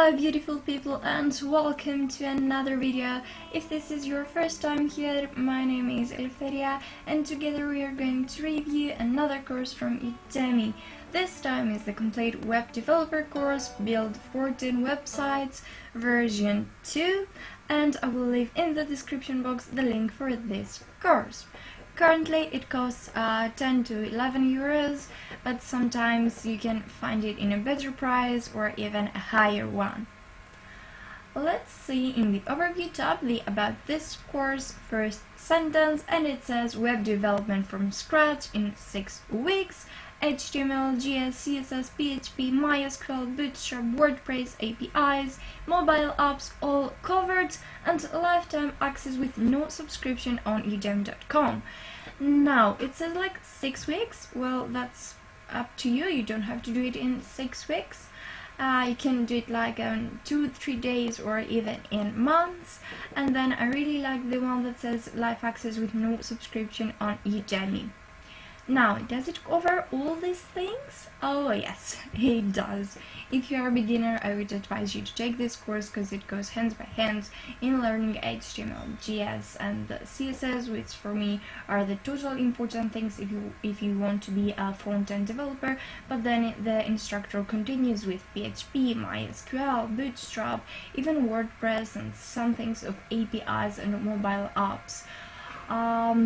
Hello beautiful people and welcome to another video. If this is your first time here, my name is Eleftheria and together we are going to review another course from Udemy. This time is the complete web developer course, build 14 websites, version 2, and I will leave in the description box the link for this course. Currently it costs 10 to 11 euros, but sometimes you can find it in a better price or even a higher one. Let's see in the overview tab the about this course first sentence, and it says web development from scratch in 6 weeks. HTML, JS, CSS, PHP, MySQL, Bootstrap, WordPress, APIs, mobile apps all covered, and lifetime access with no subscription on udemy.com. Now, it says like 6 weeks. Well, that's up to you. You don't have to do it in 6 weeks. You can do it like 2-3 days or even in months. And then I really like the one that says live access with no subscription on Udemy. Now, does it cover all these things? Oh yes, it does. If you are a beginner, I would advise you to take this course because it goes hands by hands in learning HTML, JS and CSS, which for me are the total important things if you want to be a front-end developer. But then the instructor continues with PHP, MySQL, Bootstrap, even WordPress and some things of APIs and mobile apps.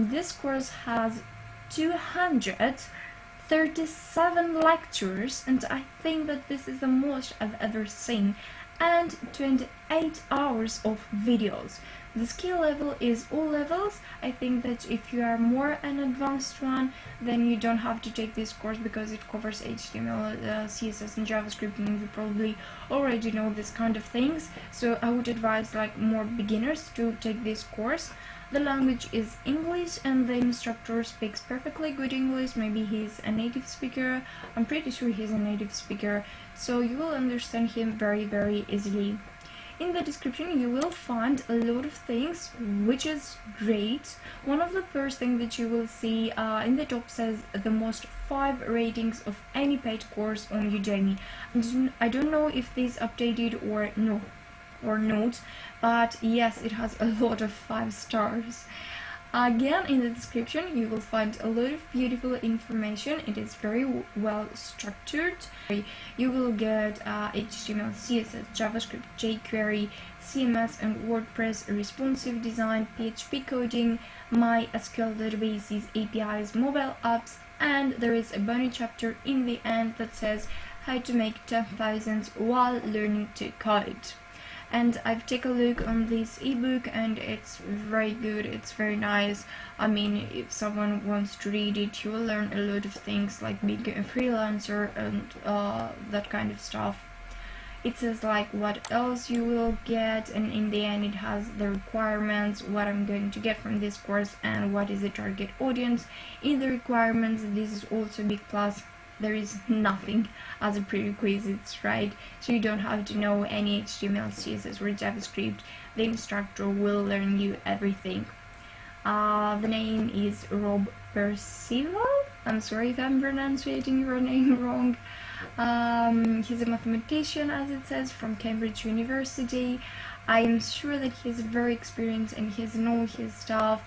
This course has 237 lectures, and I think that this is the most I've ever seen, and 28 hours of videos. The skill level is all levels. I think that if you are more an advanced one, then you don't have to take this course because it covers HTML, CSS and JavaScript, and you probably already know this kind of things. So I would advise like more beginners to take this course. The language is English and the instructor speaks perfectly good English. Maybe he's a native speaker. I'm pretty sure he's a native speaker, so you will understand him very easily. In the description you will find a lot of things, which is great. One of the first things that you will see in the top says the most 5 ratings of any paid course on Udemy. I don't know if this updated or not, but yes, it has a lot of 5 stars. Again, in the description you will find a lot of beautiful information. It is very well structured. You will get HTML, CSS, JavaScript, jQuery, CMS and WordPress, responsive design, PHP coding, MySQL databases, APIs, mobile apps, and there is a bonus chapter in the end that says how to make 10,000 while learning to code. And I've taken a look on this ebook and it's very good, it's very nice. I mean, if someone wants to read it, you will learn a lot of things like being a freelancer and that kind of stuff. It says like what else you will get, and in the end it has the requirements, what I'm going to get from this course and what is the target audience. In the requirements, this is also a big plus. There is nothing as a prerequisites, right? So you don't have to know any HTML, CSS or JavaScript. The instructor will learn you everything. The name is Rob Percival. I'm sorry if I'm pronouncing your name wrong. He's a mathematician, as it says, from Cambridge University. I am sure that he's very experienced and he knows his stuff.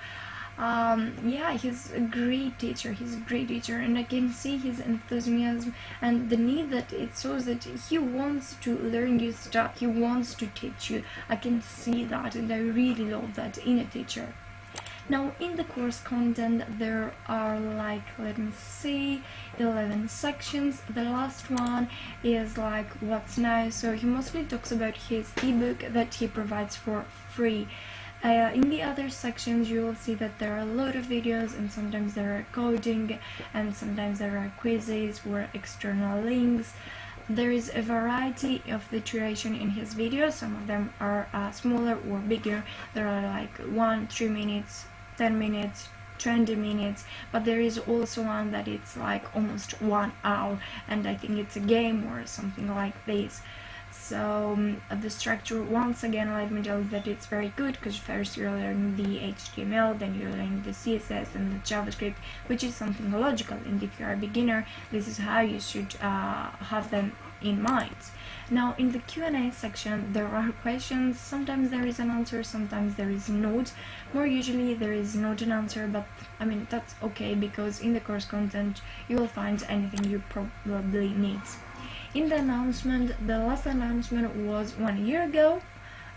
Yeah, he's a great teacher, and I can see his enthusiasm and the need that it shows that he wants to learn you stuff, he wants to teach you. I can see that and I really love that in a teacher. Now, in the course content there are like, let me see, 11 sections. The last one is like what's nice, so he mostly talks about his ebook that he provides for free. In the other sections you will see that there are a lot of videos, and sometimes there are coding and sometimes there are quizzes or external links. There is a variety of the duration in his videos. Some of them are smaller or bigger. There are like 3 minutes, 10 minutes, 20 minutes, but there is also one that it's like almost 1 hour, and I think it's a game or something like this. So the structure, once again, let me tell you that it's very good, because first you're learning the HTML, then you're learning the CSS and the JavaScript, which is something logical, and if you're a beginner, this is how you should have them in mind. Now in the Q&A section there are questions, sometimes there is an answer, sometimes there is not. More usually there is not an answer, but I mean that's okay, because in the course content you will find anything you probably need. In the announcement, the last announcement was 1 year ago,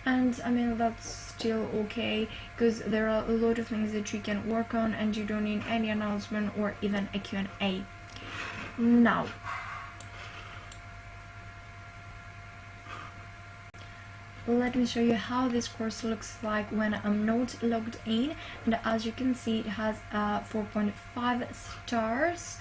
and I mean that's still okay, because there are a lot of things that you can work on and you don't need any announcement or even a Q&A. Now let me show you how this course looks like when I'm not logged in, and as you can see it has 4.5 stars,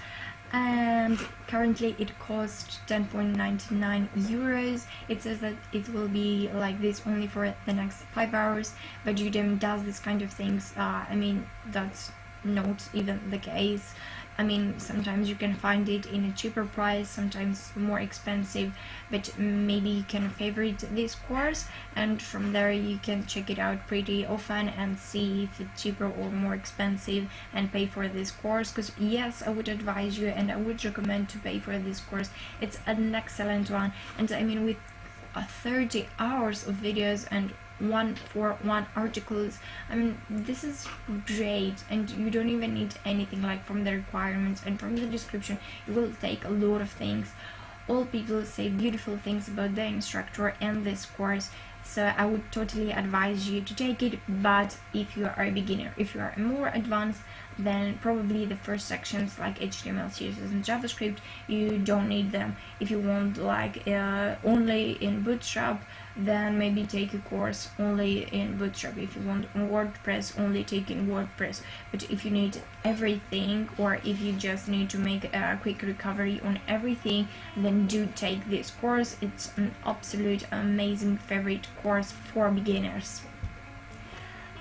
and currently it costs 10.99 euros. It says that it will be like this only for the next 5 hours, but Udemy does this kind of things. I mean that's not even the case. I mean sometimes you can find it in a cheaper price, sometimes more expensive, but maybe you can favorite this course, and from there you can check it out pretty often and see if it's cheaper or more expensive and pay for this course. Because yes, I would advise you and I would recommend to pay for this course. It's an excellent one, and I mean with 30 hours of videos and 1 articles, I mean this is great, and you don't even need anything like from the requirements and from the description. You will take a lot of things. All people say beautiful things about the instructor and this course, so I would totally advise you to take it. But if you are a beginner, if you are more advanced, then probably the first sections like HTML, CSS and JavaScript, you don't need them. If you want like only in Bootstrap, then maybe take a course only in Bootstrap. If you want WordPress, only take in WordPress. But if you need everything, or if you just need to make a quick recovery on everything, then do take this course. It's an absolute amazing favorite course for beginners.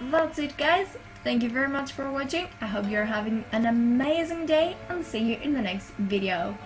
That's it guys, thank you very much for watching. I hope you're having an amazing day, and see you in the next video.